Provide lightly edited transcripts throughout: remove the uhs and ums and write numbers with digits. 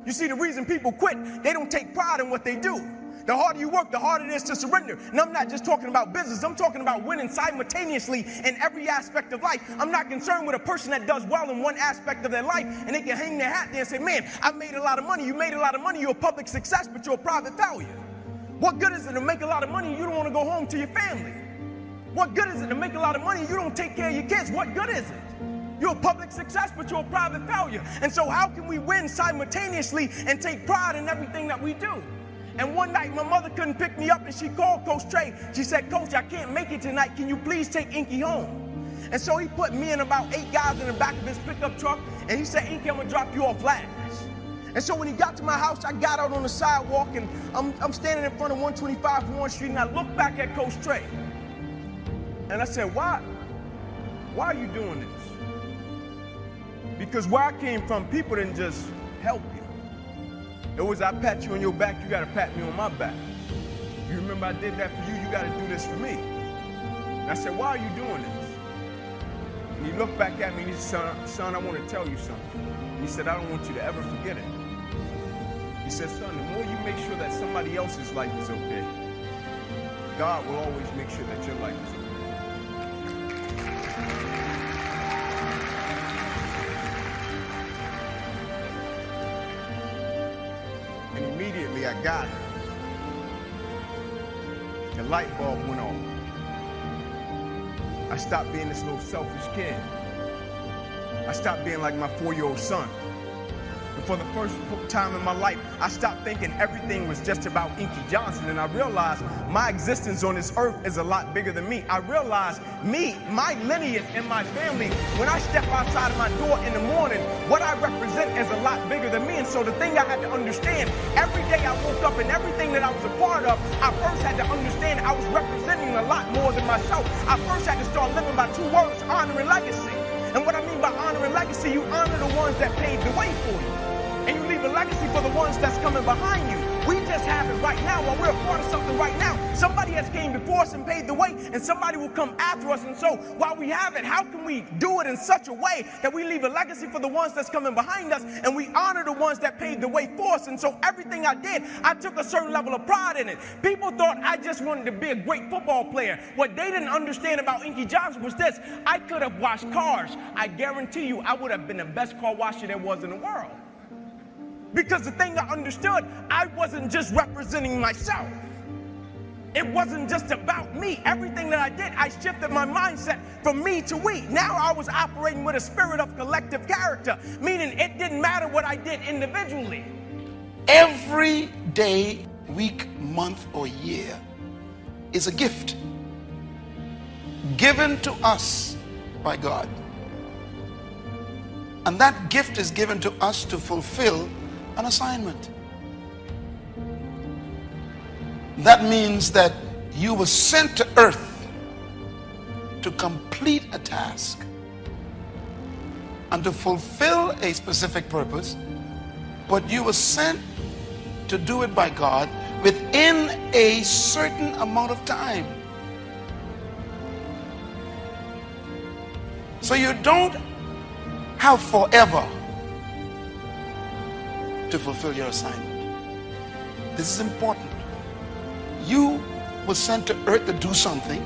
You see, the reason people quit, they don't take pride in what they do. The harder you work, the harder it is to surrender. And I'm not just talking about business. I'm talking about winning simultaneously in every aspect of life. I'm not concerned with a person that does well in one aspect of their life and they can hang their hat there and say, man, I made a lot of money. You made a lot of money. You're a public success, but you're a private failure. What good is it to make a lot of money and you don't want to go home to your family? What good is it to make a lot of money and you don't take care of your kids? What good is it? You're a public success, but you're a private failure. And so how can we win simultaneously and take pride in everything that we do? And one night, my mother couldn't pick me up, and she called Coach Trey. She said, Coach, I can't make it tonight. Can you please take Inky home? And so he put me and about 8 guys in the back of his pickup truck, and he said, Inky, I'm going to drop you off last. And so when he got to my house, I got out on the sidewalk, and I'm standing in front of 125 Warren Street, and I looked back at Coach Trey. And I said, why are you doing this? Because where I came from, people didn't just help you. It was, I pat you on your back, you got to pat me on my back. You remember I did that for you, you got to do this for me. And I said, why are you doing this? And he looked back at me and he said, son, I want to tell you something. And he said, I don't want you to ever forget it. He said, son, the more you make sure that somebody else's life is okay, God will always make sure that your life is okay. And immediately I got it. The light bulb went off. I stopped being this little selfish kid. I stopped being like my 4-year-old son. And for the first time in my life, I stopped thinking everything was just about Inky Johnson, and I realized my existence on this earth is a lot bigger than me. I realized my lineage and my family, when I step outside of my door in the morning, what I represent is a lot bigger than me. And so the thing I had to understand, every day I woke up and everything that I was a part of, I first had to understand I was representing a lot more than myself. I first had to start living by 2 words, honor and legacy. And what I mean by honor and legacy, you honor the ones that paved the way for you. And you leave a legacy for the ones that's coming behind you. We just have it right now, while we're a part of something right now. Somebody has came before us and paved the way, and somebody will come after us. And so while we have it, how can we do it in such a way that we leave a legacy for the ones that's coming behind us, and we honor the ones that paved the way for us? And so everything I did, I took a certain level of pride in it. People thought I just wanted to be a great football player. What they didn't understand about Inky Johnson was this: I could have washed cars. I guarantee you I would have been the best car washer there was in the world. Because the thing I understood, I wasn't just representing myself. It wasn't just about me. Everything that I did, I shifted my mindset from me to we. Now I was operating with a spirit of collective character, meaning it didn't matter what I did individually. Every day, week, month, or year is a gift given to us by God. And that gift is given to us to fulfill an assignment. That means that you were sent to earth to complete a task and to fulfill a specific purpose, but you were sent to do it by God within a certain amount of time. So you don't have forever to fulfill your assignment. This is important. You were sent to earth to do something,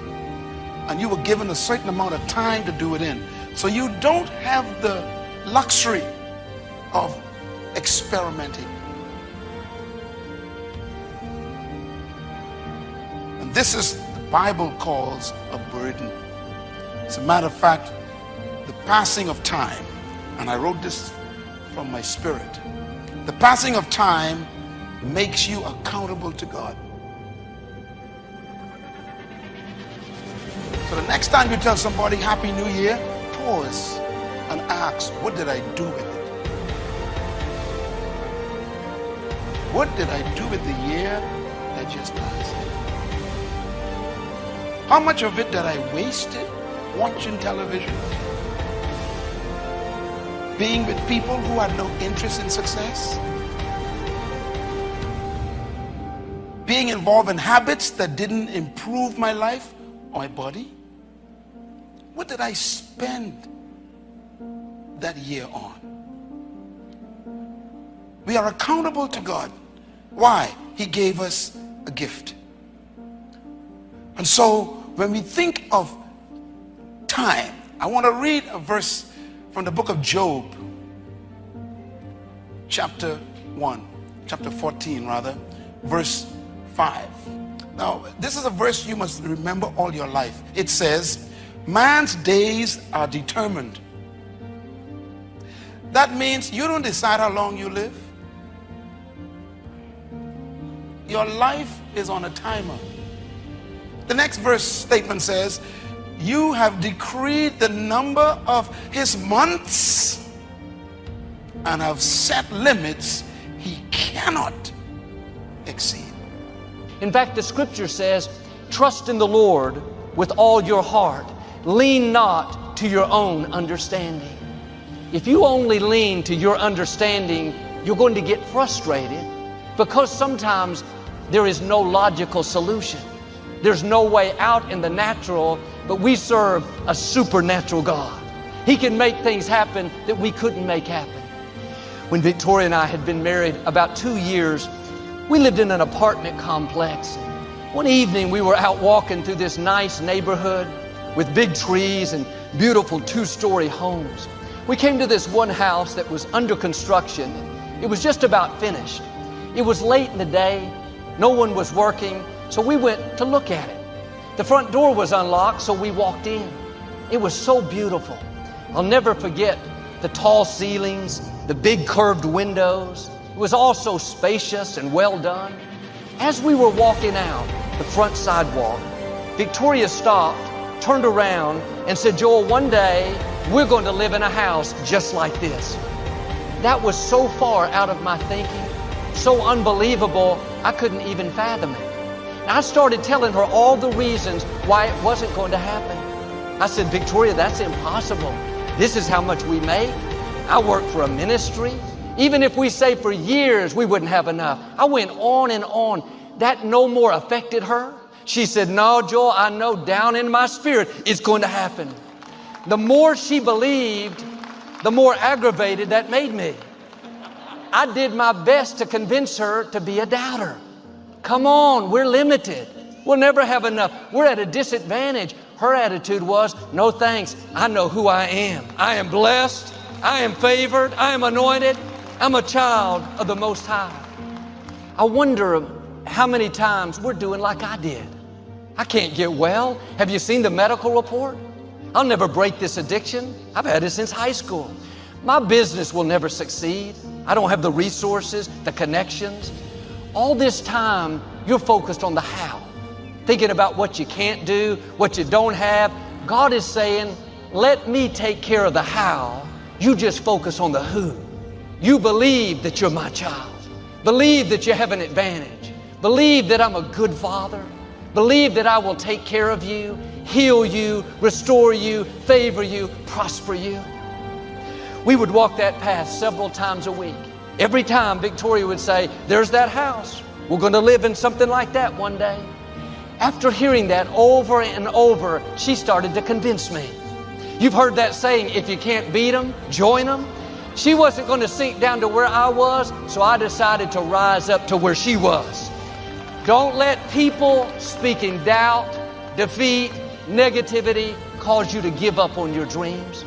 and you were given a certain amount of time to do it in. So you don't have the luxury of experimenting. And this is the Bible calls a burden. As a matter of fact, the passing of time, and I wrote this from my spirit, the passing of time makes you accountable to God. So the next time you tell somebody Happy New Year, pause and ask, what did I do with it? What did I do with the year that just passed? How much of it did I waste watching television? Being with people who had no interest in success? Being involved in habits that didn't improve my life or my body? What did I spend that year on? We are accountable to God. Why? He gave us a gift. And so when we think of time, I want to read a verse from the book of Job, chapter 14 rather, verse 5. Now, this is a verse you must remember all your life. It says, man's days are determined. That means you don't decide how long you live. Your life is on a timer. The next verse statement says, you have decreed the number of his months and have set limits he cannot exceed. In fact, the scripture says, trust in the Lord with all your heart. Lean not to your own understanding. If you only lean to your understanding, you're going to get frustrated because sometimes there is no logical solution. There's no way out in the natural, but we serve a supernatural God. He can make things happen that we couldn't make happen. When Victoria and I had been married about 2 years, we lived in an apartment complex. One evening we were out walking through this nice neighborhood with big trees and beautiful 2-story homes. We came to this one house that was under construction. It was just about finished. It was late in the day. No one was working, so we went to look at it. The front door was unlocked, so we walked in. It was so beautiful. I'll never forget the tall ceilings, the big curved windows. It was all so spacious and well done. As we were walking out the front sidewalk, Victoria stopped, turned around, and said, Joel, one day we're going to live in a house just like this. That was so far out of my thinking, so unbelievable, I couldn't even fathom it. And I started telling her all the reasons why it wasn't going to happen. I said, Victoria, that's impossible. This is how much we make. I work for a ministry. Even if we say for years we wouldn't have enough. I went on and on. That no more affected her. She said, no, Joel, I know down in my spirit it's going to happen. The more she believed, the more aggravated that made me. I did my best to convince her to be a doubter. Come on, we're limited. We'll never have enough. We're at a disadvantage. Her attitude was, no thanks. I know who I am. I am blessed. I am favored. I am anointed. I'm a child of the Most High. I wonder how many times we're doing like I did. I can't get well. Have you seen the medical report? I'll never break this addiction. I've had it since high school. My business will never succeed. I don't have the resources, the connections. All this time, you're focused on the how, thinking about what you can't do, what you don't have. God is saying, let me take care of the how. You just focus on the who. You believe that you're my child. Believe that you have an advantage. Believe that I'm a good father. Believe that I will take care of you, heal you, restore you, favor you, prosper you. We would walk that path several times a week. Every time Victoria would say, there's that house. We're going to live in something like that one day. After hearing that over and over, she started to convince me. You've heard that saying, if you can't beat them, join them. She wasn't going to sink down to where I was, so I decided to rise up to where she was. Don't let people speaking doubt, defeat, negativity cause you to give up on your dreams.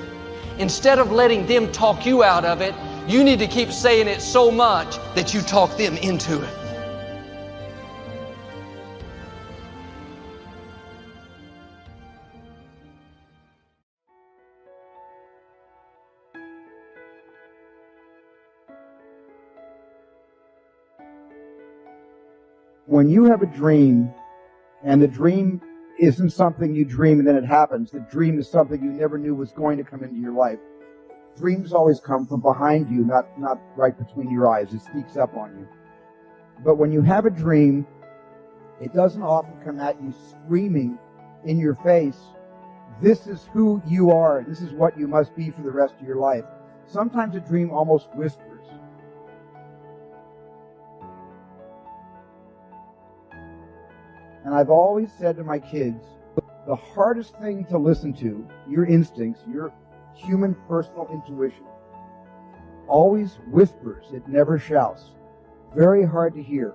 Instead of letting them talk you out of it, you need to keep saying it so much that you talk them into it. When you have a dream, and the dream isn't something you dream and then it happens, the dream is something you never knew was going to come into your life. Dreams always come from behind you, not right between your eyes. It sneaks up on you. But when you have a dream, it doesn't often come at you screaming in your face, this is who you are, this is what you must be for the rest of your life. Sometimes a dream almost whispers. And I've always said to my kids, the hardest thing to listen to, your instincts, your human personal intuition, always whispers, it never shouts. Very hard to hear.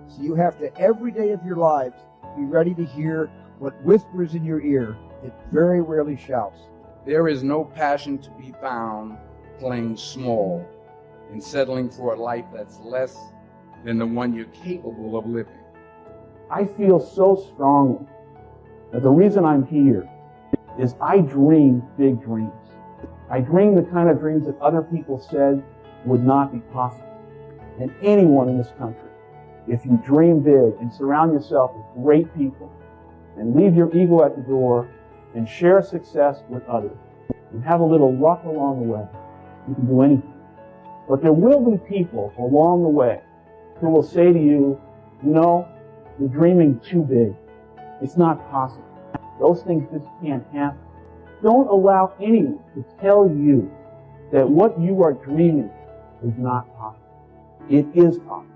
So you have to, every day of your lives, be ready to hear what whispers in your ear. It very rarely shouts. There is no passion to be found playing small and settling for a life that's less than the one you're capable of living. I feel so strongly that the reason I'm here is I dream big dreams. I dream the kind of dreams that other people said would not be possible. And anyone in this country, if you dream big and surround yourself with great people and leave your ego at the door and share success with others and have a little luck along the way, you can do anything. But there will be people along the way who will say to you, no, you're dreaming too big. It's not possible. Those things just can't happen. Don't allow anyone to tell you that what you are dreaming is not possible. It is possible.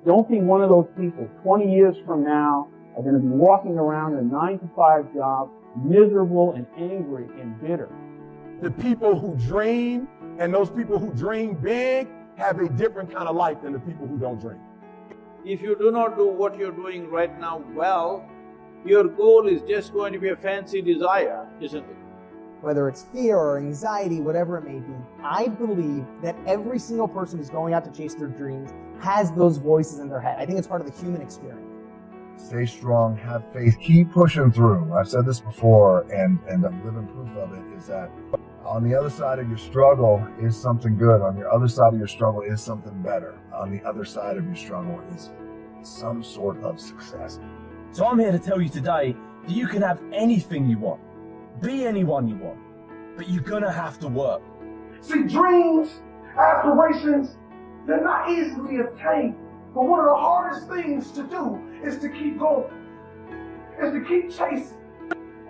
Don't be one of those people 20 years from now are going to be walking around in a 9-to-5 job, miserable and angry and bitter. The people who dream and those people who dream big have a different kind of life than the people who don't dream. If you do not do what you're doing right now well, your goal is just going to be a fancy desire, isn't it? Whether it's fear or anxiety, whatever it may be, I believe that every single person who's going out to chase their dreams has those voices in their head. I think it's part of the human experience. Stay strong, have faith, keep pushing through. I've said this before, and I'm living proof of it, is that on the other side of your struggle is something good. On your other side of your struggle is something better. On the other side of your struggle is some sort of success. So I'm here to tell you today that you can have anything you want, be anyone you want, but you're gonna have to work. See, dreams, aspirations, they're not easily obtained. But one of the hardest things to do is to keep going, is to keep chasing.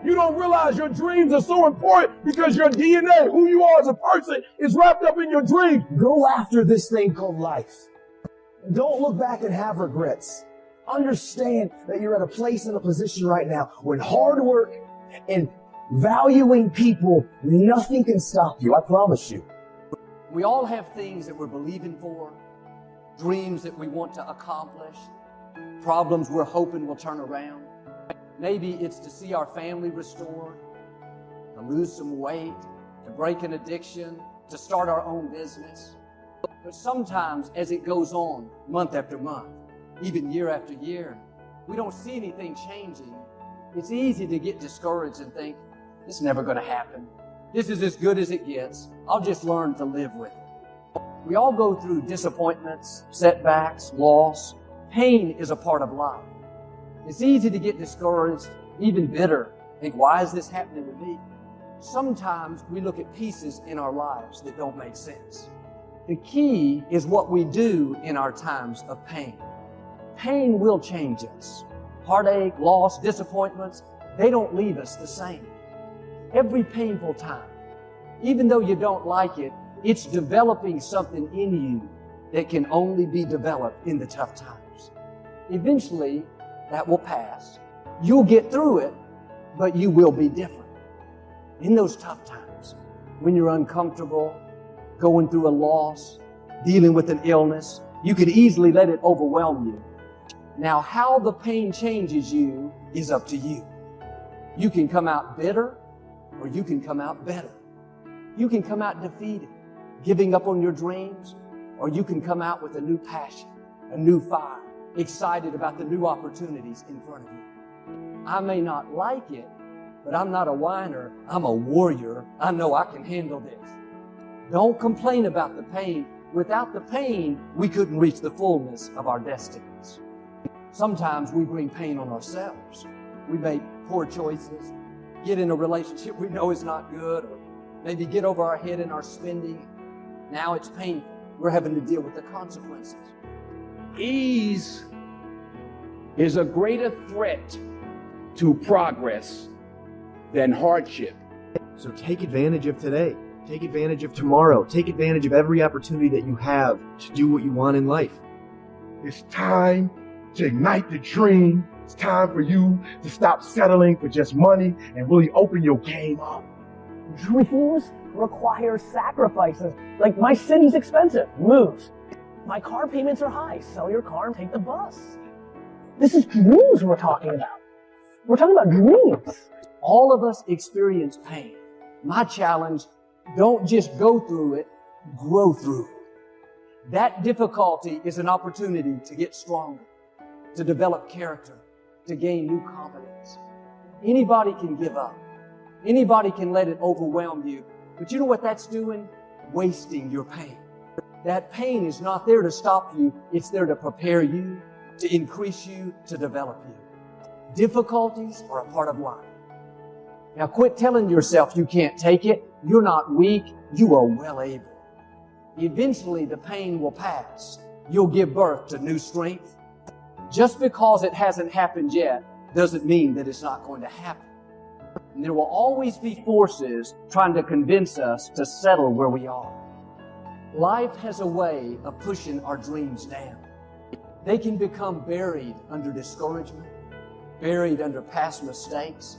You don't realize your dreams are so important because your DNA, who you are as a person, is wrapped up in your dreams. Go after this thing called life. Don't look back and have regrets. Understand that you're at a place and a position right now when hard work and valuing people, nothing can stop you, I promise you. We all have things that we're believing for, dreams that we want to accomplish, problems we're hoping will turn around. Maybe it's to see our family restored, to lose some weight, to break an addiction, to start our own business. But sometimes as it goes on, month after month, even year after year, we don't see anything changing. It's easy to get discouraged and think, it's never going to happen. This is as good as it gets. I'll just learn to live with it. We all go through disappointments, setbacks, loss. Pain is a part of life. It's easy to get discouraged, even bitter. Think, why is this happening to me? Sometimes we look at pieces in our lives that don't make sense. The key is what we do in our times of pain. Pain will change us. Heartache, loss, disappointments, they don't leave us the same. Every painful time, even though you don't like it, it's developing something in you that can only be developed in the tough times. Eventually, that will pass. You'll get through it, but you will be different. In those tough times, when you're uncomfortable, going through a loss, dealing with an illness, you could easily let it overwhelm you. Now, how the pain changes you is up to you. You can come out bitter, or you can come out better. You can come out defeated, giving up on your dreams, or you can come out with a new passion, a new fire, excited about the new opportunities in front of you. I may not like it, but I'm not a whiner. I'm a warrior. I know I can handle this. Don't complain about the pain. Without the pain, we couldn't reach the fullness of our destinies. Sometimes we bring pain on ourselves. We make poor choices, get in a relationship we know is not good, or maybe get over our head in our spending. Now it's painful. We're having to deal with the consequences. Ease is a greater threat to progress than hardship. So take advantage of today. Take advantage of tomorrow. Take advantage of every opportunity that you have to do what you want in life. It's time to ignite the dream. It's time for you to stop settling for just money and really open your game up. Dreams requires sacrifices. Like, my city's expensive, move. My car payments are high, sell your car and take the bus. This is dreams we're talking about. We're talking about dreams. All of us experience pain. My challenge, don't just go through it, grow through it. That difficulty is an opportunity to get stronger, to develop character, to gain new confidence. Anybody can give up. Anybody can let it overwhelm you. But you know what that's doing? Wasting your pain. That pain is not there to stop you. It's there to prepare you, to increase you, to develop you. Difficulties are a part of life. Now quit telling yourself you can't take it. You're not weak. You are well able. Eventually the pain will pass. You'll give birth to new strength. Just because it hasn't happened yet doesn't mean that it's not going to happen. And there will always be forces trying to convince us to settle where we are. Life has a way of pushing our dreams down. They can become buried under discouragement, buried under past mistakes.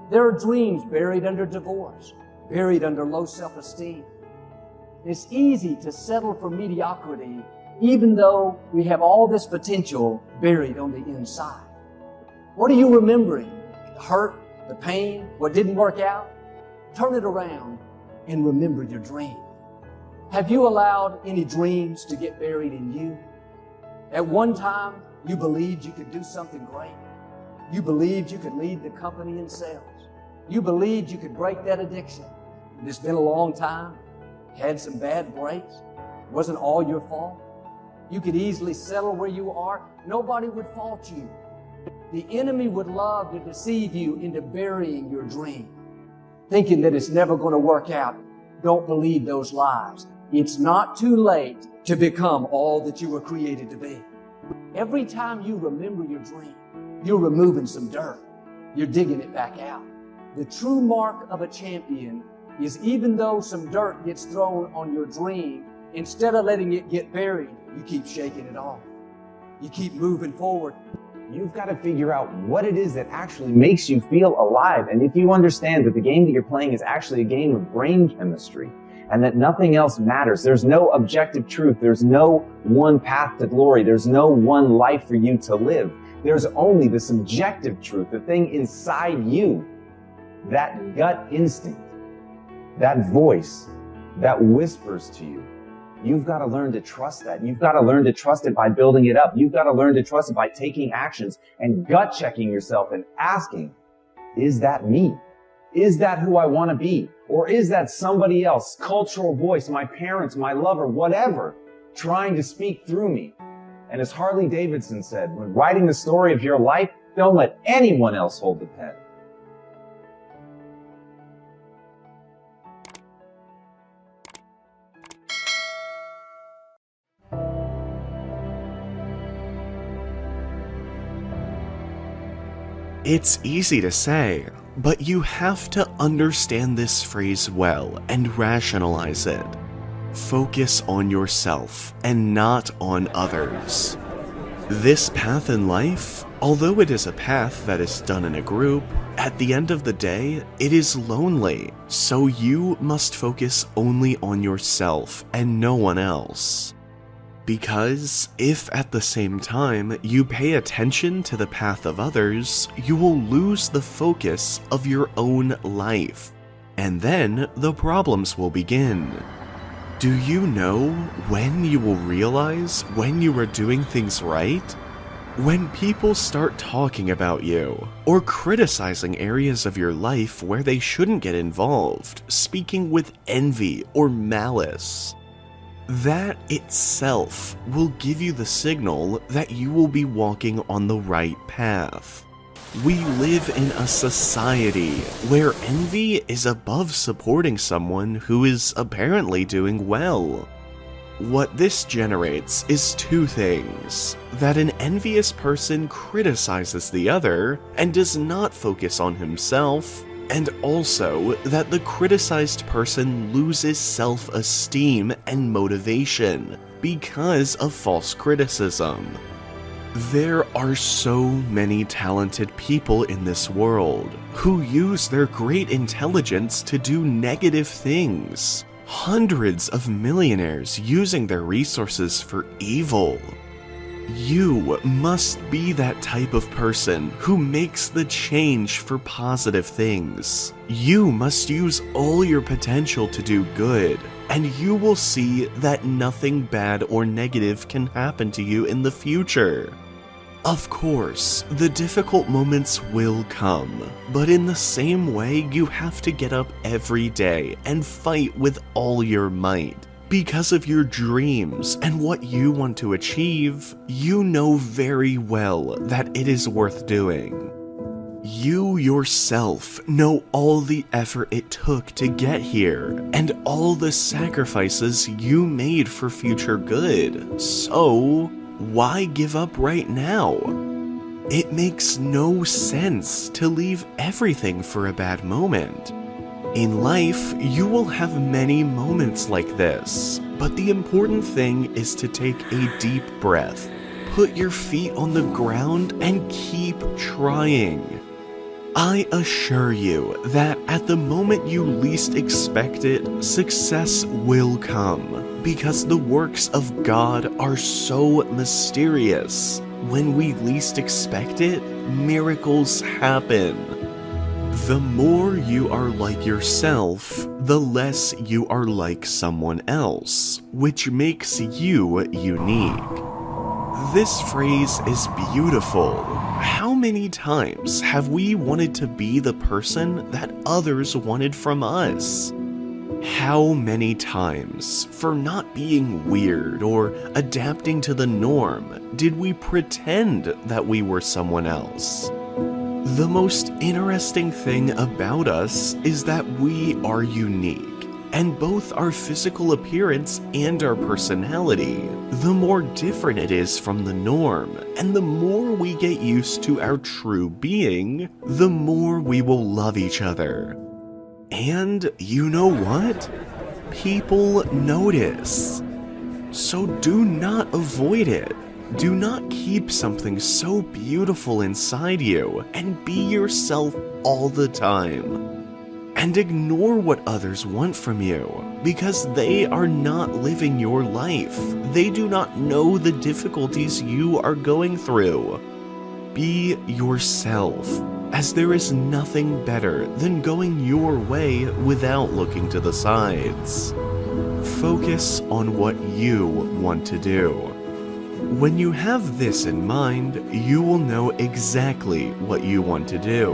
There are dreams buried under divorce, buried under low self-esteem. It's easy to settle for mediocrity even though we have all this potential buried on the inside. What are you remembering? The hurt, the pain, what didn't work out? Turn it around and remember your dream. Have you allowed any dreams to get buried in you? At one time, you believed you could do something great. You believed you could lead the company in sales. You believed you could break that addiction. It's been a long time. Had some bad breaks. Wasn't all your fault. You could easily settle where you are. Nobody would fault you. The enemy would love to deceive you into burying your dream, thinking that it's never going to work out. Don't believe those lies. It's not too late to become all that you were created to be. Every time you remember your dream, you're removing some dirt. You're digging it back out. The true mark of a champion is even though some dirt gets thrown on your dream, instead of letting it get buried, you keep shaking it off. You keep moving forward. You've got to figure out what it is that actually makes you feel alive. And if you understand that the game that you're playing is actually a game of brain chemistry and that nothing else matters, there's no objective truth, there's no one path to glory, there's no one life for you to live. There's only the subjective truth, the thing inside you, that gut instinct, that voice that whispers to you. You've got to learn to trust that. You've got to learn to trust it by building it up. You've got to learn to trust it by taking actions and gut checking yourself and asking, is that me? Is that who I want to be? Or is that somebody else, cultural voice, my parents, my lover, whatever, trying to speak through me? And as Harley Davidson said, when writing the story of your life, don't let anyone else hold the pen. It's easy to say, but you have to understand this phrase well and rationalize it. Focus on yourself and not on others. This path in life, although it is a path that is done in a group, at the end of the day, it is lonely, so you must focus only on yourself and no one else. Because if at the same time you pay attention to the path of others, you will lose the focus of your own life. And then the problems will begin. Do you know when you will realize when you are doing things right? When people start talking about you, or criticizing areas of your life where they shouldn't get involved, speaking with envy or malice. That itself will give you the signal that you will be walking on the right path. We live in a society where envy is above supporting someone who is apparently doing well. What this generates is two things: that an envious person criticizes the other and does not focus on himself, and also that the criticized person loses self-esteem and motivation because of false criticism. There are so many talented people in this world who use their great intelligence to do negative things. Hundreds of millionaires using their resources for evil. You must be that type of person who makes the change for positive things. You must use all your potential to do good, and you will see that nothing bad or negative can happen to you in the future. Of course, the difficult moments will come, but in the same way, you have to get up every day and fight with all your might. Because of your dreams and what you want to achieve, you know very well that it is worth doing. You yourself know all the effort it took to get here and all the sacrifices you made for future good. So, why give up right now? It makes no sense to leave everything for a bad moment. In life, you will have many moments like this, but the important thing is to take a deep breath, put your feet on the ground, and keep trying. I assure you that at the moment you least expect it, success will come, because the works of God are so mysterious. When we least expect it, miracles happen. The more you are like yourself, the less you are like someone else, which makes you unique. This phrase is beautiful. How many times have we wanted to be the person that others wanted from us? How many times, for not being weird or adapting to the norm, did we pretend that we were someone else? The most interesting thing about us is that we are unique, and both our physical appearance and our personality, the more different it is from the norm, and the more we get used to our true being, the more we will love each other. And you know what? People notice. So do not avoid it. Do not keep something so beautiful inside you and be yourself all the time. And ignore what others want from you, because they are not living your life. They do not know the difficulties you are going through. Be yourself, as there is nothing better than going your way without looking to the sides. Focus on what you want to do. When you have this in mind, you will know exactly what you want to do.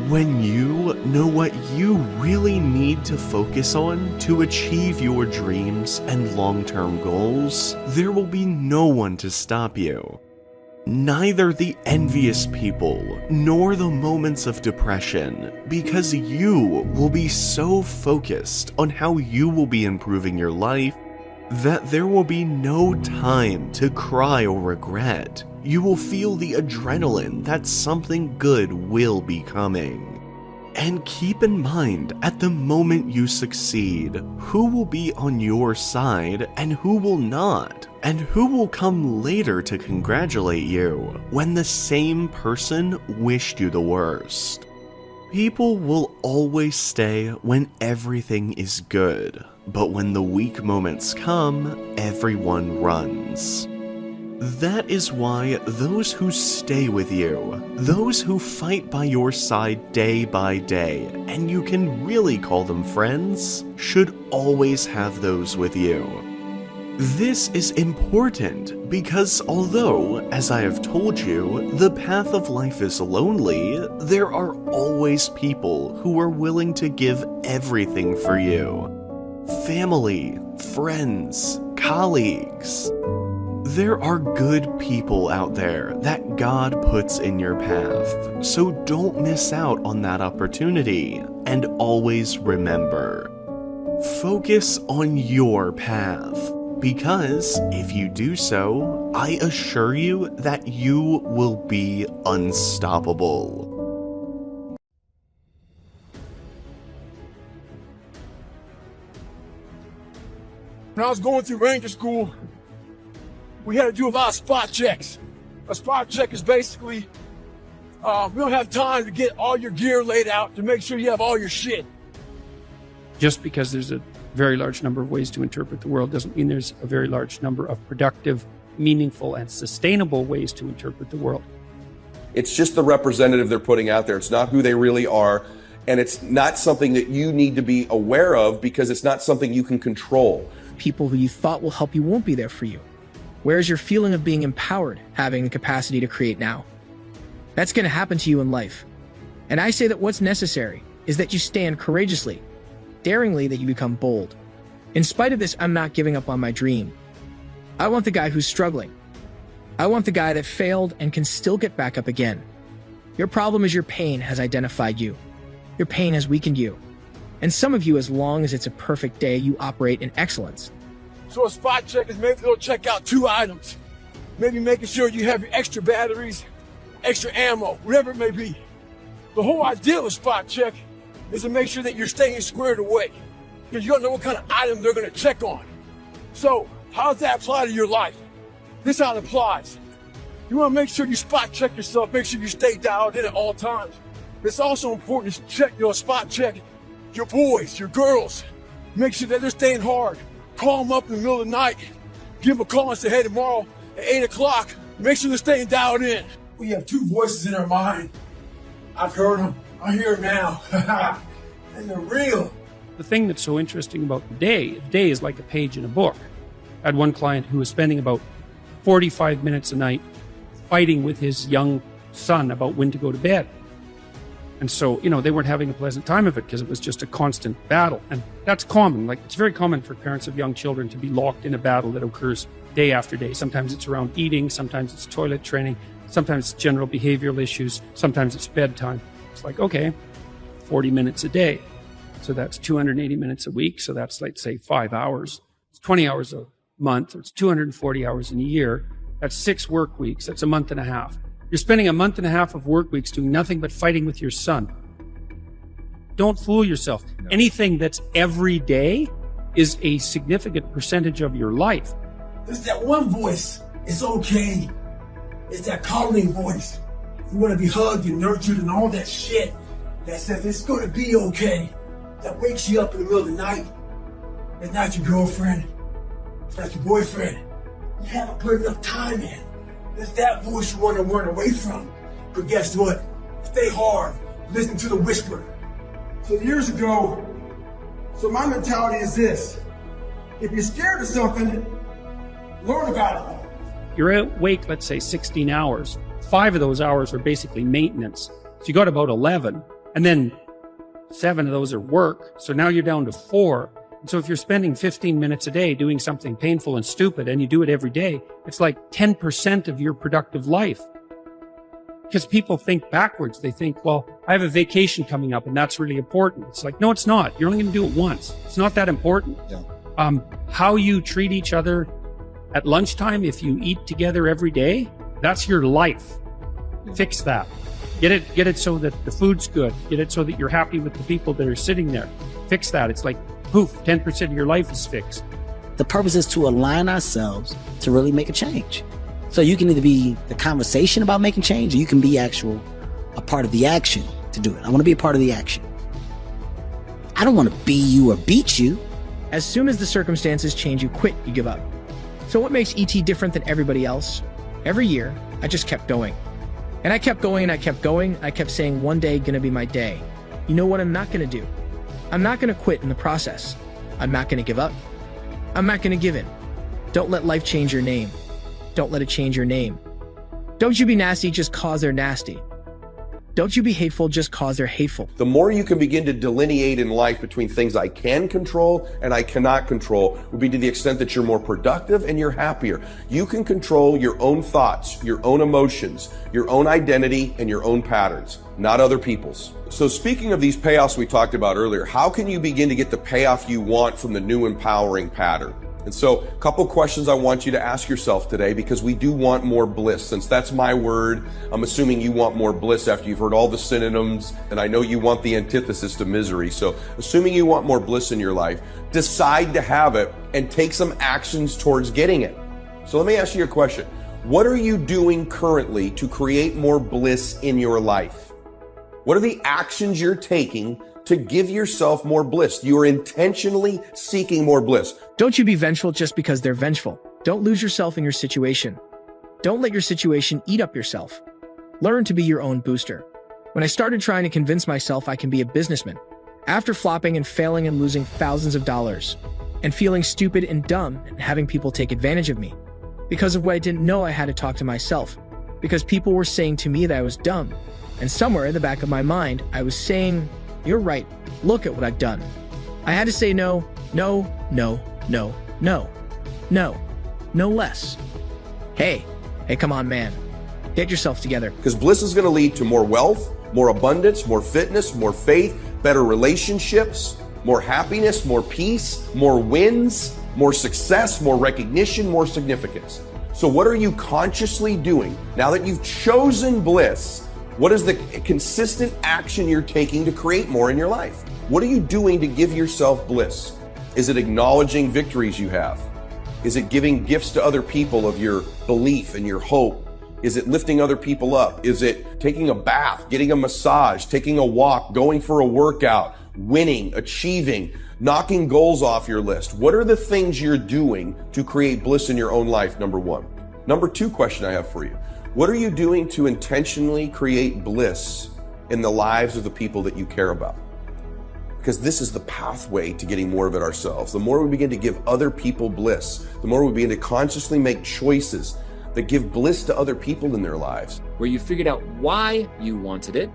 When you know what you really need to focus on to achieve your dreams and long-term goals, there will be no one to stop you. Neither the envious people nor the moments of depression, because you will be so focused on how you will be improving your life that there will be no time to cry or regret. You will feel the adrenaline that something good will be coming. And keep in mind, at the moment you succeed, who will be on your side and who will not, and who will come later to congratulate you when the same person wished you the worst. People will always stay when everything is good, but when the weak moments come, everyone runs. That is why those who stay with you, those who fight by your side day by day, and you can really call them friends, should always have those with you. This is important because although, as I have told you, the path of life is lonely, there are always people who are willing to give everything for you. Family, friends, colleagues. There are good people out there that God puts in your path, so don't miss out on that opportunity, and always remember, focus on your path, because if you do so, I assure you that you will be unstoppable. When I was going through Ranger School, we had to do a lot of spot checks. A spot check is basically, we don't have time to get all your gear laid out to make sure you have all your shit. Just because there's a very large number of ways to interpret the world doesn't mean there's a very large number of productive, meaningful, and sustainable ways to interpret the world. It's just the representative they're putting out there. It's not who they really are. And it's not something that you need to be aware of because it's not something you can control. People who you thought will help you won't be there for you. Where's your feeling of being empowered, having the capacity to create now? That's going to happen to you in life. And I say that what's necessary is that you stand courageously, daringly, that you become bold. In spite of this, I'm not giving up on my dream. I want the guy who's struggling. I want the guy that failed and can still get back up again. Your problem is your pain has identified you. Your pain has weakened you. And some of you, as long as it's a perfect day, you operate in excellence. So a spot check is maybe they'll check out 2 items. Maybe making sure you have your extra batteries, extra ammo, whatever it may be. The whole idea of a spot check is to make sure that you're staying squared away. Because you don't know what kind of item they're going to check on. So how does that apply to your life? This is how it applies. You want to make sure you spot check yourself, make sure you stay dialed in at all times. It's also important to check, spot check your boys, your girls. Make sure that they're staying hard. Call them up in the middle of the night. Give them a call and say, hey, tomorrow at 8 o'clock, make sure they're staying dialed in. We have 2 voices in our mind. I've heard them. I hear them now. And they're real. The thing that's so interesting about the day is like a page in a book. I had one client who was spending about 45 minutes a night fighting with his young son about when to go to bed. And so, they weren't having a pleasant time of it because it was just a constant battle. And that's common. Like, it's very common for parents of young children to be locked in a battle that occurs day after day. Sometimes it's around eating, sometimes it's toilet training, sometimes it's general behavioral issues, sometimes it's bedtime. It's like, okay, 40 minutes a day. So that's 280 minutes a week. So that's, let's say, 5 hours. It's 20 hours a month. It's 240 hours in a year. That's 6 work weeks. That's a month and a half. You're spending a month and a half of work weeks doing nothing but fighting with your son. Don't fool yourself. No. Anything that's every day is a significant percentage of your life. There's that one voice. It's okay. It's that calming voice. You want to be hugged and nurtured and all that shit that says it's going to be okay. That wakes you up in the middle of the night. It's not your girlfriend. It's not your boyfriend. You haven't put enough time in. It's that voice you want to run away from. But guess what? Stay hard. Listen to the whisper. So years ago, my mentality is this. If you're scared of something, learn about it. You're awake, let's say, 16 hours. 5 of those hours are basically maintenance. So you got about 11. And then 7 of those are work. So now you're down to 4. And so if you're spending 15 minutes a day doing something painful and stupid and you do it every day, it's like 10% of your productive life. Because people think backwards. They think, well, I have a vacation coming up and that's really important. It's like, no, it's not. You're only going to do it once. It's not that important. Yeah. How you treat each other at lunchtime, if you eat together every day, that's your life. Fix that. Get it so that the food's good. Get it so that you're happy with the people that are sitting there. Fix that. It's like, poof, 10% of your life is fixed. The purpose is to align ourselves to really make a change. So you can either be the conversation about making change, or you can be a part of the action to do it. I want to be a part of the action. I don't want to be you or beat you. As soon as the circumstances change, you quit, you give up. So what makes ET different than everybody else? Every year, I just kept going. And I kept going and I kept going. I kept saying, one day gonna be my day. You know what I'm not gonna do? I'm not gonna quit in the process. I'm not gonna give up. I'm not gonna give in. Don't let life change your name. Don't let it change your name. Don't you be nasty just cause they're nasty. Don't you be hateful just cause they're hateful. The more you can begin to delineate in life between things I can control and I cannot control would be to the extent that you're more productive and you're happier. You can control your own thoughts, your own emotions, your own identity, and your own patterns, not other people's. So speaking of these payoffs we talked about earlier, how can you begin to get the payoff you want from the new empowering pattern? And so a couple questions I want you to ask yourself today, because we do want more bliss. Since that's my word, I'm assuming you want more bliss after you've heard all the synonyms, and I know you want the antithesis to misery. So assuming you want more bliss in your life, decide to have it and take some actions towards getting it. So let me ask you a question. What are you doing currently to create more bliss in your life? What are the actions you're taking to give yourself more bliss? You are intentionally seeking more bliss. Don't you be vengeful just because they're vengeful. Don't lose yourself in your situation. Don't let your situation eat up yourself. Learn to be your own booster. When I started trying to convince myself I can be a businessman, after flopping and failing and losing thousands of dollars, and feeling stupid and dumb and having people take advantage of me, because of what I didn't know, I had to talk to myself, because people were saying to me that I was dumb, and somewhere in the back of my mind, I was saying, you're right, look at what I've done. I had to say no, no, no, no, no, no, no less. Hey, come on, man. Get yourself together. Because bliss is going to lead to more wealth, more abundance, more fitness, more faith, better relationships, more happiness, more peace, more wins, more success, more recognition, more significance. So what are you consciously doing now that you've chosen bliss? What is the consistent action you're taking to create more in your life? What are you doing to give yourself bliss? Is it acknowledging victories you have? Is it giving gifts to other people of your belief and your hope? Is it lifting other people up? Is it taking a bath, getting a massage, taking a walk, going for a workout, winning, achieving, knocking goals off your list? What are the things you're doing to create bliss in your own life, number one? Number two question I have for you. What are you doing to intentionally create bliss in the lives of the people that you care about? Because this is the pathway to getting more of it ourselves. The more we begin to give other people bliss, the more we begin to consciously make choices that give bliss to other people in their lives. Where you figured out why you wanted it,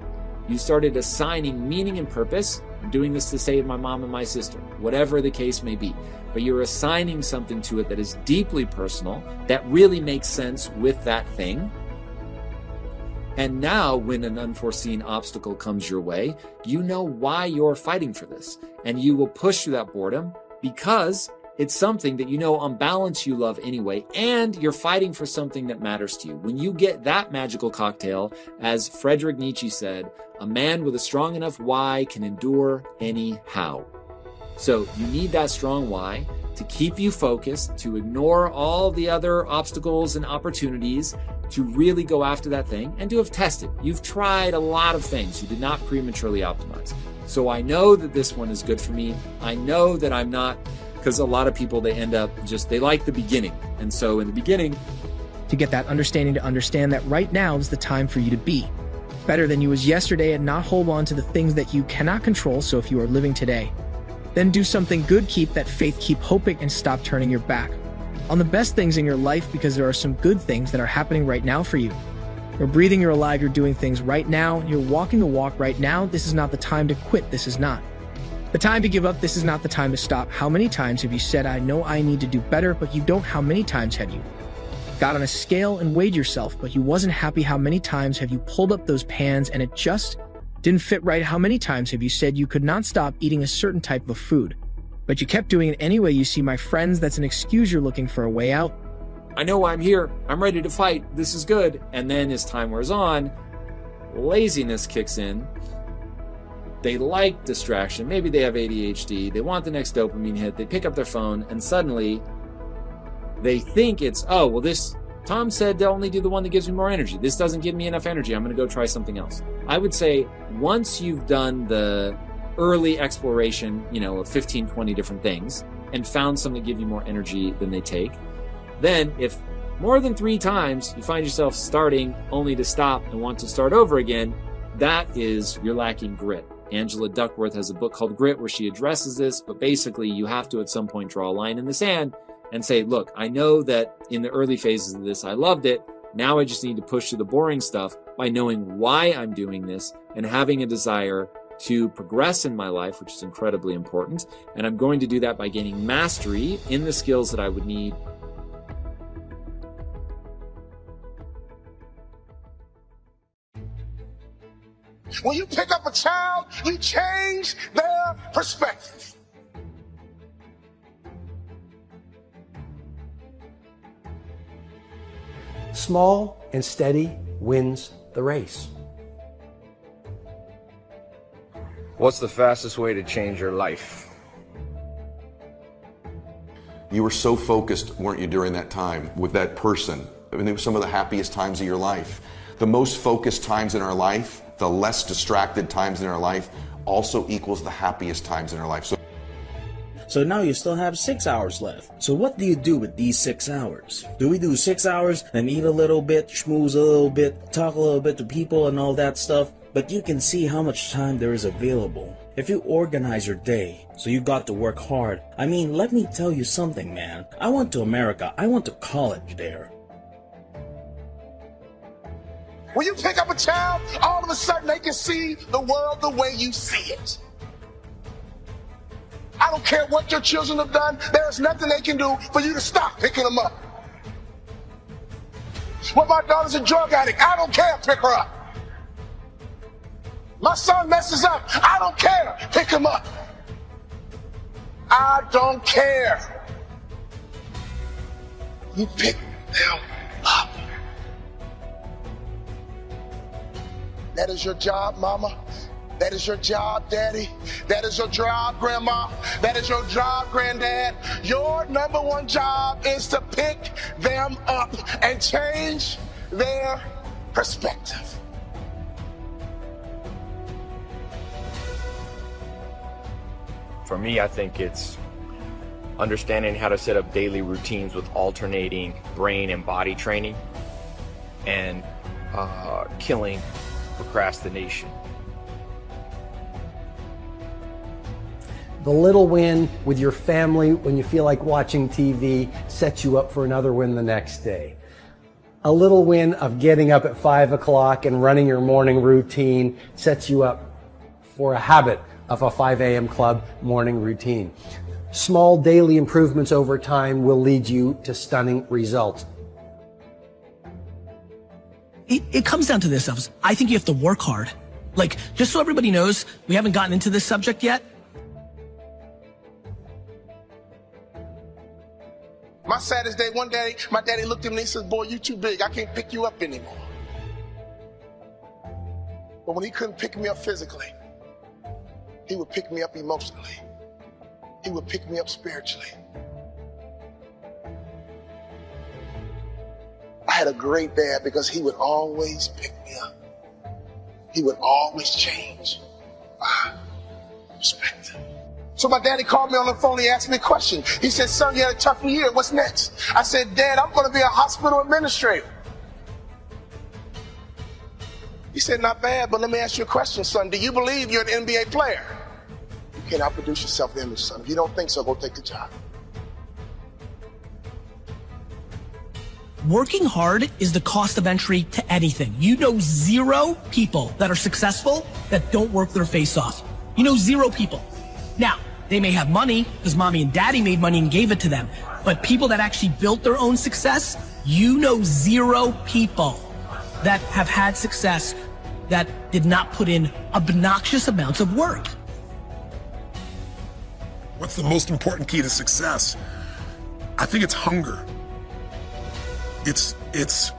you started assigning meaning and purpose. I'm doing this to save my mom and my sister, whatever the case may be. But you're assigning something to it that is deeply personal, that really makes sense with that thing. And now when an unforeseen obstacle comes your way, you know why you're fighting for this. And you will push through that boredom because it's something that you know on balance you love anyway, and you're fighting for something that matters to you. When you get that magical cocktail, as Friedrich Nietzsche said, a man with a strong enough why can endure any how. So you need that strong why to keep you focused, to ignore all the other obstacles and opportunities, to really go after that thing and to have tested. You've tried a lot of things. You did not prematurely optimize. So I know that this one is good for me. I know that I'm not, because a lot of people, they end up they like the beginning. And so in the beginning, to get that understanding, to understand that right now is the time for you to be better than you was yesterday and not hold on to the things that you cannot control. So if you are living today, then do something good, keep that faith, keep hoping, and stop turning your back on the best things in your life, because there are some good things that are happening right now for you. You're breathing, you're alive, you're doing things right now, you're walking the walk right now. This is not the time to quit. This is not the time to give up. This is not the time to stop. How many times have you said, I know I need to do better, but you don't? How many times have you got on a scale and weighed yourself, but you wasn't happy? How many times have you pulled up those pans and it just didn't fit right? How many times have you said you could not stop eating a certain type of food, but you kept doing it anyway? You see, my friends, that's an excuse. You're looking for a way out. I know why I'm here. I'm ready to fight. This is good. And then as time wears on, laziness kicks in. They like distraction. Maybe they have ADHD. They want the next dopamine hit. They pick up their phone and suddenly they think it's, oh, well, this, Tom said to only do the one that gives me more energy. This doesn't give me enough energy. I'm going to go try something else. I would say once you've done the early exploration, of 15, 20 different things and found some that give you more energy than they take, then if more than 3 times you find yourself starting only to stop and want to start over again, that is, you're lacking grit. Angela Duckworth has a book called Grit where she addresses this, but basically you have to at some point draw a line in the sand and say, look, I know that in the early phases of this, I loved it. Now I just need to push through the boring stuff by knowing why I'm doing this and having a desire to progress in my life, which is incredibly important. And I'm going to do that by gaining mastery in the skills that I would need. When you pick up a child, you change their perspective. Small and steady wins the race. What's the fastest way to change your life? You were so focused, weren't you, during that time with that person some of the happiest times of your life. The most focused times in our life, the less distracted times in our life, also equals the happiest times in our life. So now you still have 6 hours left. So what do you do with these 6 hours? Do we do 6 hours and eat a little bit, schmooze a little bit, talk a little bit to people and all that stuff? But you can see how much time there is available. If you organize your day, so you got to work hard. I mean, let me tell you something, man. I went to America. I went to college there. When you pick up a child, all of a sudden they can see the world the way you see it. I don't care what your children have done. There is nothing they can do for you to stop picking them up. Well, my daughter's a drug addict. I don't care. Pick her up. My son messes up. I don't care. Pick him up. I don't care. You pick them up. That is your job, mama. That is your job, daddy. That is your job, grandma. That is your job, granddad. Your number one job is to pick them up and change their perspective. For me, I think it's understanding how to set up daily routines with alternating brain and body training and killing procrastination. The little win with your family when you feel like watching TV sets you up for another win the next day. A little win of getting up at 5 o'clock and running your morning routine sets you up for a habit of a 5 a.m. club morning routine. Small daily improvements over time will lead you to stunning results. It comes down to this, Elvis. I think you have to work hard. Like, just so everybody knows, we haven't gotten into this subject yet. My saddest day, one day, my daddy looked at me and he says, boy, you too big. I can't pick you up anymore. But when he couldn't pick me up physically, he would pick me up emotionally. He would pick me up spiritually. I had a great dad because he would always pick me up. He would always change my perspective. So my daddy called me on the phone. He asked me a question. He said, son, you had a tough year. What's next? I said, Dad, I'm going to be a hospital administrator. He said, not bad, but let me ask you a question, son. Do you believe you're an NBA player? You can't outproduce your self-image, son. If you don't think so, go take the job. Working hard is the cost of entry to anything. You know 0 people that are successful that don't work their face off. You know 0 people. Now, they may have money because mommy and daddy made money and gave it to them. But people that actually built their own success, you know 0 people that have had success that did not put in obnoxious amounts of work. What's the most important key to success? I think it's hunger. It's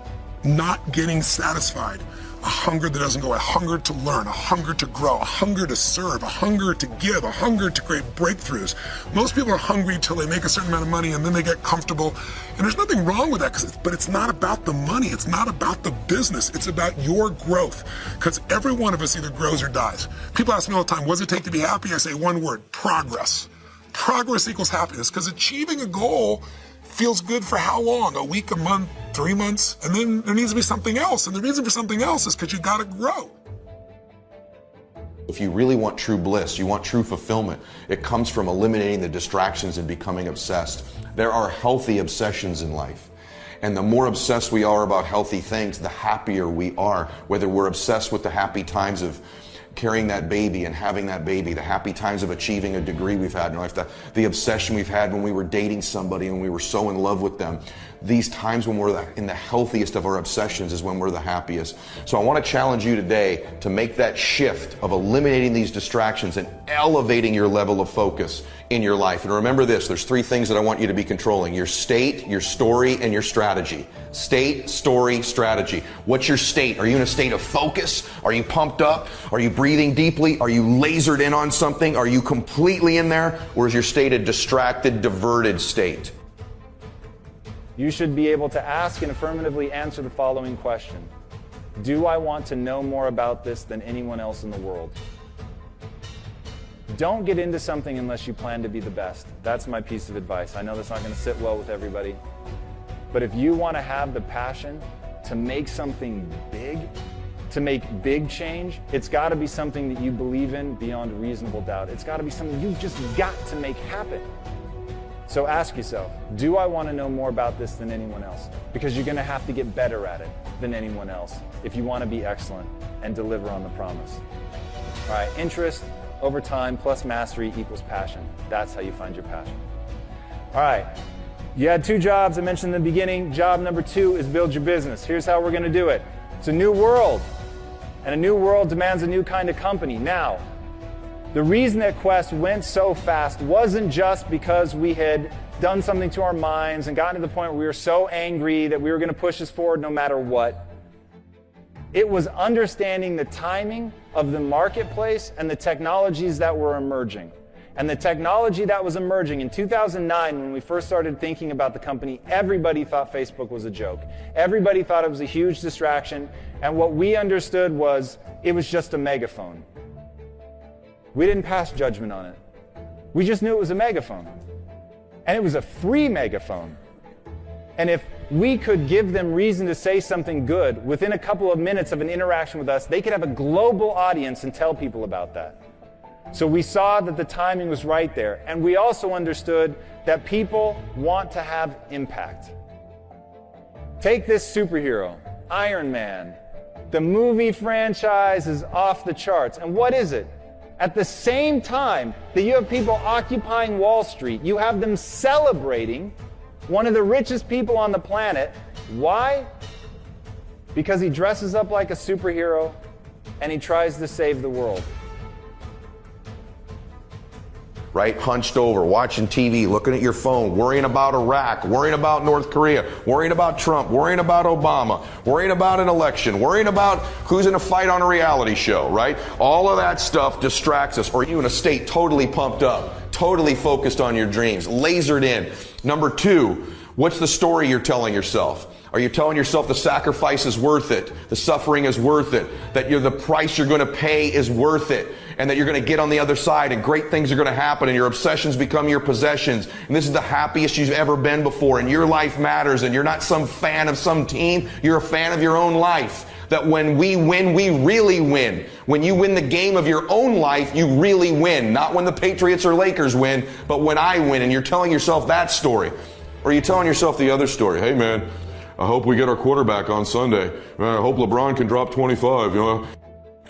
not getting satisfied. A hunger that doesn't go, a hunger to learn, a hunger to grow, a hunger to serve, a hunger to give, a hunger to create breakthroughs. Most people are hungry until they make a certain amount of money and then they get comfortable. And there's nothing wrong with that, but it's not about the money. It's not about the business. It's about your growth. Because every one of us either grows or dies. People ask me all the time, what does it take to be happy? I say one word, progress. Progress equals happiness, because achieving a goal feels good for how long? A week, a month, 3 months? And then there needs to be something else. And the reason for something else is because you got to grow. If you really want true bliss, you want true fulfillment, it comes from eliminating the distractions and becoming obsessed. There are healthy obsessions in life. And the more obsessed we are about healthy things, the happier we are. Whether we're obsessed with the happy times of carrying that baby and having that baby, the happy times of achieving a degree we've had in life, the obsession we've had when we were dating somebody and we were so in love with them. These times when we're in the healthiest of our obsessions is when we're the happiest. So I want to challenge you today to make that shift of eliminating these distractions and elevating your level of focus in your life. And remember this, there's 3 things that I want you to be controlling: your state, your story, and your strategy. State, story, strategy. What's your state? Are you in a state of focus? Are you pumped up? Are you breathing deeply? Are you lasered in on something? Are you completely in there? Or is your state a distracted, diverted state? you should be able to ask and affirmatively answer the following question. Do I want to know more about this than anyone else in the world? Don't get into something unless you plan to be the best. That's my piece of advice. I know that's not going to sit well with everybody. But if you want to have the passion to make something big, to make big change, it's got to be something that you believe in beyond a reasonable doubt. It's got to be something you've just got to make happen. So ask yourself, do I want to know more about this than anyone else? Because you're going to have to get better at it than anyone else if you want to be excellent and deliver on the promise. All right, interest over time plus mastery equals passion. That's how you find your passion. All right, you had 2 jobs I mentioned in the beginning. Job number 2 is build your business. Here's how we're going to do it. It's a new world, and a new world demands a new kind of company. Now, the reason that Quest went so fast wasn't just because we had done something to our minds and gotten to the point where we were so angry that we were going to push this forward no matter what. It was understanding the timing of the marketplace and the technologies that were emerging. And the technology that was emerging in 2009, when we first started thinking about the company, everybody thought Facebook was a joke. Everybody thought it was a huge distraction. And what we understood was it was just a megaphone. We didn't pass judgment on it. We just knew it was a megaphone. And it was a free megaphone. And if we could give them reason to say something good within a couple of minutes of an interaction with us, they could have a global audience and tell people about that. So we saw that the timing was right there. And we also understood that people want to have impact. Take this superhero, Iron Man. The movie franchise is off the charts. And what is it? At the same time that you have people occupying Wall Street, you have them celebrating one of the richest people on the planet. Why? Because he dresses up like a superhero and he tries to save the world. Right? Hunched over, watching TV, looking at your phone, worrying about Iraq, worrying about North Korea, worrying about Trump, worrying about Obama, worrying about an election, worrying about who's in a fight on a reality show, right? All of that stuff distracts us. Or you in a state totally pumped up, totally focused on your dreams, lasered in. Number 2, what's the story you're telling yourself? Are you telling yourself the sacrifice is worth it, the suffering is worth it, that the price you're going to pay is worth it, and that you're going to get on the other side and great things are going to happen and your obsessions become your possessions, and this is the happiest you've ever been before, and your life matters, and you're not some fan of some team, you're a fan of your own life. That when we win, we really win. When you win the game of your own life, you really win. Not when the Patriots or Lakers win, but when I win, and you're telling yourself that story. Or you're telling yourself the other story. Hey man, I hope we get our quarterback on Sunday. Man, I hope LeBron can drop 25, you know.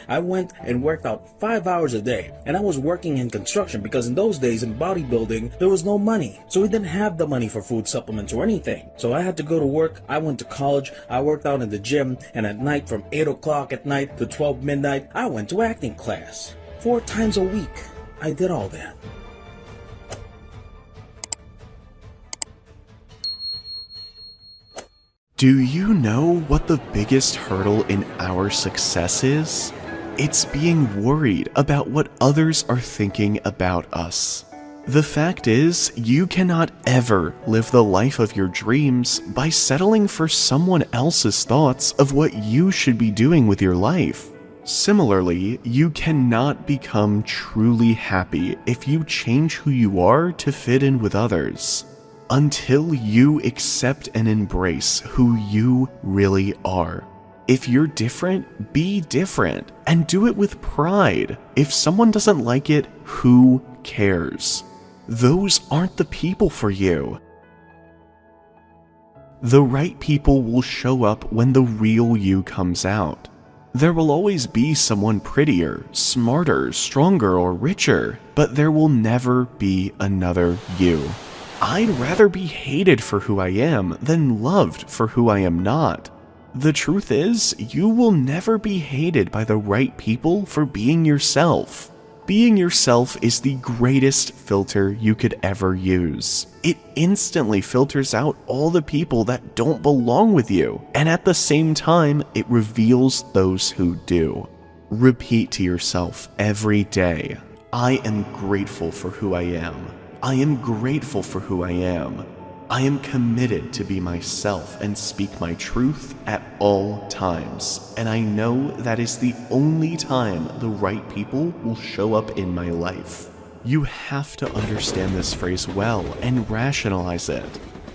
I went and worked out 5 hours a day, and I was working in construction because in those days in bodybuilding, there was no money. So we didn't have the money for food supplements or anything. So I had to go to work. I went to college. I worked out in the gym, and at night from 8 o'clock at night to 12 midnight, I went to acting class. 4 times a week, I did all that. Do you know what the biggest hurdle in our success is? It's being worried about what others are thinking about us. The fact is, you cannot ever live the life of your dreams by settling for someone else's thoughts of what you should be doing with your life. Similarly, you cannot become truly happy if you change who you are to fit in with others. Until you accept and embrace who you really are. If you're different, be different, and do it with pride. If someone doesn't like it, who cares? Those aren't the people for you. The right people will show up when the real you comes out. There will always be someone prettier, smarter, stronger, or richer, but there will never be another you. I'd rather be hated for who I am than loved for who I am not. The truth is, you will never be hated by the right people for being yourself. Being yourself is the greatest filter you could ever use. It instantly filters out all the people that don't belong with you, and at the same time, it reveals those who do. Repeat to yourself every day, I am grateful for who I am. I am grateful for who I am. I am committed to be myself and speak my truth at all times, and I know that is the only time the right people will show up in my life. You have to understand this phrase well and rationalize it.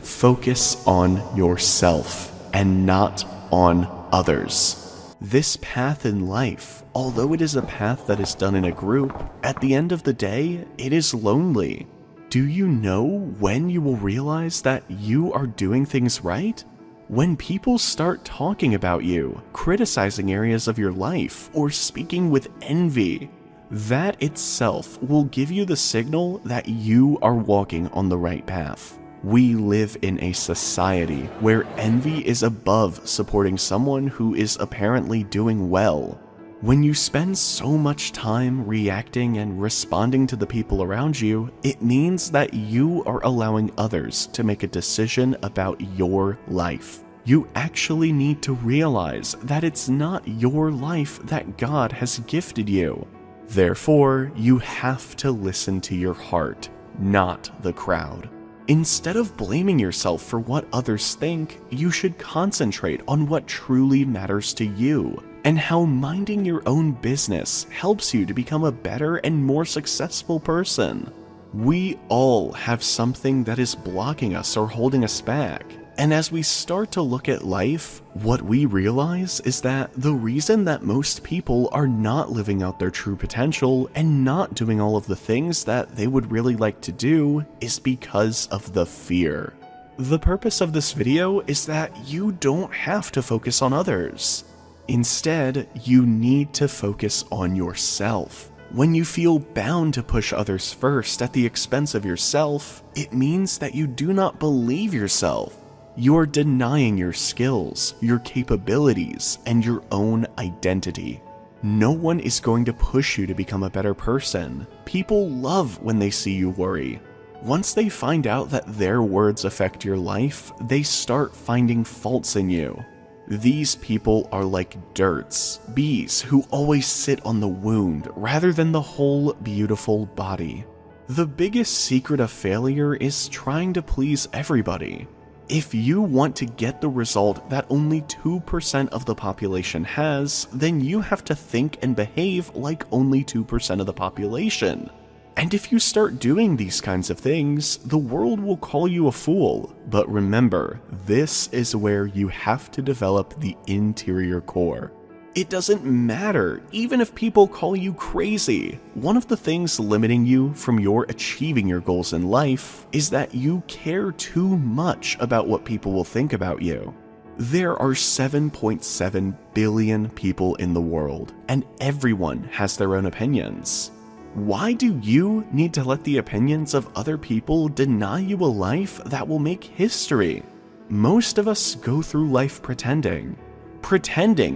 Focus on yourself and not on others. This path in life, although it is a path that is done in a group, at the end of the day, it is lonely. Do you know when you will realize that you are doing things right? When people start talking about you, criticizing areas of your life, or speaking with envy, that itself will give you the signal that you are walking on the right path. We live in a society where envy is above supporting someone who is apparently doing well. When you spend so much time reacting and responding to the people around you, it means that you are allowing others to make a decision about your life. You actually need to realize that it's not your life that God has gifted you. Therefore, you have to listen to your heart, not the crowd. Instead of blaming yourself for what others think, you should concentrate on what truly matters to you, and how minding your own business helps you to become a better and more successful person. We all have something that is blocking us or holding us back. And as we start to look at life, what we realize is that the reason that most people are not living out their true potential and not doing all of the things that they would really like to do is because of the fear. The purpose of this video is that you don't have to focus on others. Instead, you need to focus on yourself. When you feel bound to push others first at the expense of yourself, it means that you do not believe yourself. You are denying your skills, your capabilities, and your own identity. No one is going to push you to become a better person. People love when they see you worry. Once they find out that their words affect your life, they start finding faults in you. These people are like dirts, bees who always sit on the wound rather than the whole beautiful body. The biggest secret of failure is trying to please everybody. If you want to get the result that only 2% of the population has, then you have to think and behave like only 2% of the population. And if you start doing these kinds of things, the world will call you a fool. But remember, this is where you have to develop the interior core. It doesn't matter, even if people call you crazy. One of the things limiting you from your achieving your goals in life is that you care too much about what people will think about you. There are 7.7 billion people in the world, and everyone has their own opinions. Why do you need to let the opinions of other people deny you a life that will make history? Most of us go through life pretending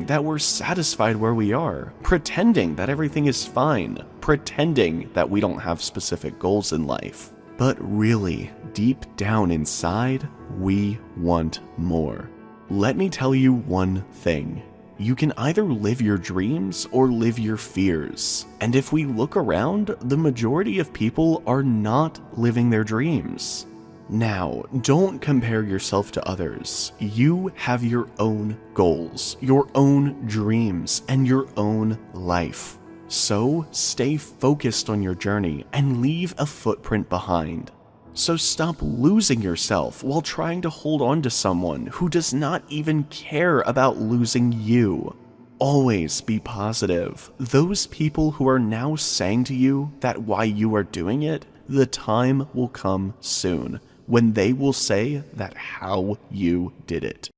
that we're satisfied where we are, pretending that everything is fine, pretending that we don't have specific goals in life. But really, deep down inside, we want more. Let me tell you one thing. You can either live your dreams or live your fears. And if we look around, the majority of people are not living their dreams. Now, don't compare yourself to others. You have your own goals, your own dreams, and your own life. So stay focused on your journey and leave a footprint behind. So stop losing yourself while trying to hold on to someone who does not even care about losing you. Always be positive. Those people who are now saying to you that why you are doing it, the time will come soon when they will say that how you did it.